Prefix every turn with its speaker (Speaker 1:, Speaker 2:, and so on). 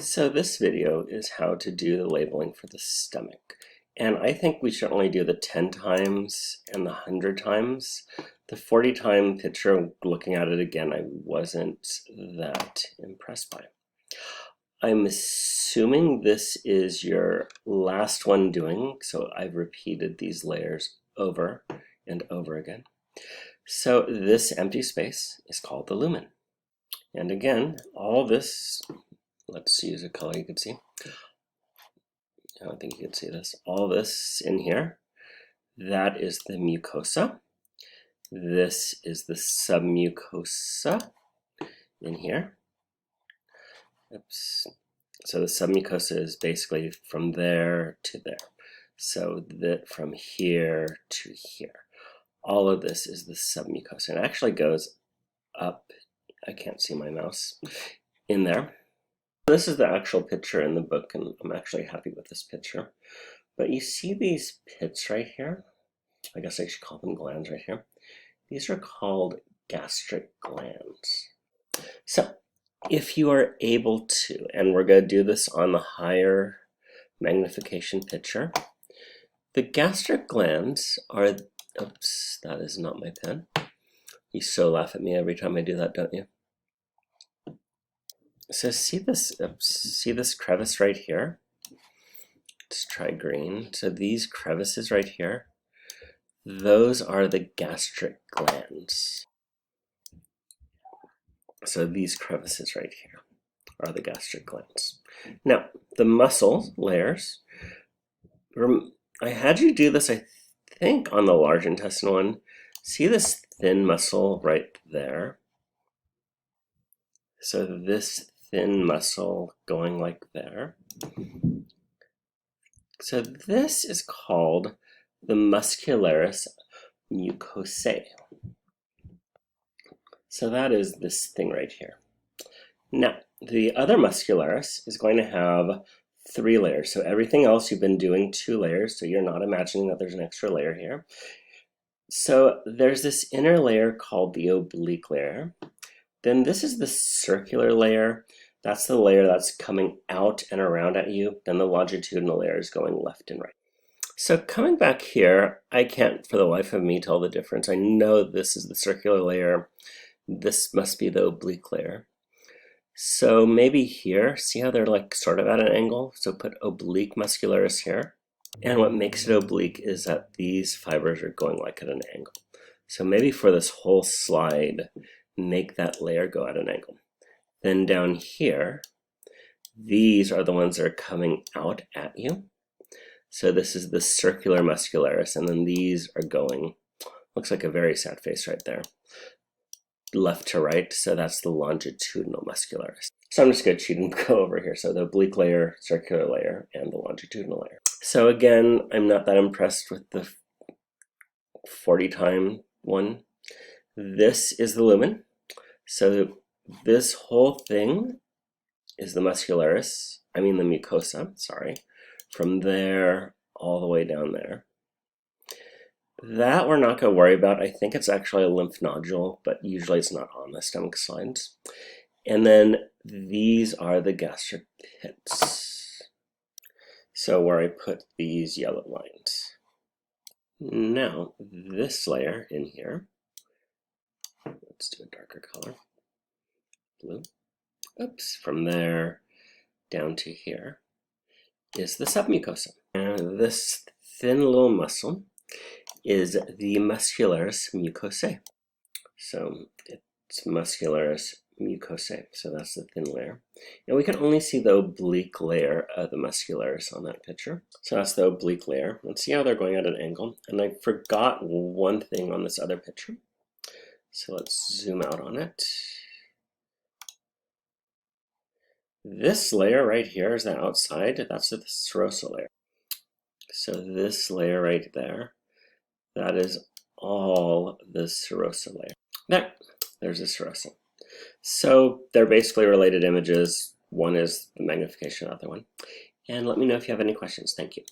Speaker 1: So this video is how to do the labeling for the stomach. And I think we should only do the 10 times and the 100 times. The 40 time picture, looking at it again, I wasn't that impressed by. I'm assuming this is your last one doing, so I've repeated these layers over and over again. So this empty space is called the lumen. And again, all this, let's use a color you can see. I don't think you can see this. All this in here, that is the mucosa. This is the submucosa in here. Oops. So the submucosa is basically from there to there. So that from here to here. All of this is the submucosa. And it actually goes up, I can't see my mouse, in there. This is the actual picture in the book, and I'm actually happy with this picture. But you see these pits right here? I guess I should call them glands right here. These are called gastric glands. So if you are able to, and we're going to do this on the higher magnification picture, the gastric glands are, oops, that is not my pen. You so laugh at me every time I do that, don't you? So see this crevice right here? Let's try green. So these crevices right here, those are the gastric glands. So these crevices right here are the gastric glands. Now, the muscle layers, I had you do this, I think, on the large intestine one. See this thin muscle right there? So this thin muscle going like there. So this is called the Muscularis Mucosae. So that is this thing right here. Now, the other muscularis is going to have 3 layers. So everything else you've been doing 2 layers, so you're not imagining that there's an extra layer here. So there's this inner layer called the oblique layer. Then this is the circular layer. That's the layer that's coming out and around at you. Then the longitudinal layer is going left and right. So coming back here, I can't for the life of me tell the difference. I know this is the circular layer. This must be the oblique layer. So maybe here, see how they're like sort of at an angle? So put oblique muscularis here. And what makes it oblique is that these fibers are going like at an angle. So maybe for this whole slide, make that layer go at an angle. Then down here, these are the ones that are coming out at you. So this is the circular muscularis, and then these are going, looks like a very sad face right there, left to right, so that's the longitudinal muscularis. So I'm just going to cheat and go over here. So the oblique layer, circular layer, and the longitudinal layer. So again, I'm not that impressed with the 40 time one. This is the lumen. So this whole thing is the muscularis, the mucosa, sorry, from there all the way down there. That we're not going to worry about. I think it's actually a lymph nodule, but usually it's not on the stomach slides. And then these are the gastric pits. So where I put these yellow lines. Now, this layer in here, let's do a darker color, blue. Oops, from there down to here is the submucosa. And this thin little muscle is the Muscularis Mucosae. So it's Muscularis Mucosae, so that's the thin layer. And we can only see the oblique layer of the muscularis on that picture. So that's the oblique layer. Let's see how they're going at an angle. And I forgot one thing on this other picture. So let's zoom out on it. This layer right here is the outside, that's the serosa layer. So this layer right there, that is all the serosa layer. There's the serosa. So they're basically related images. One is the magnification, the other one. And let me know if you have any questions. Thank you.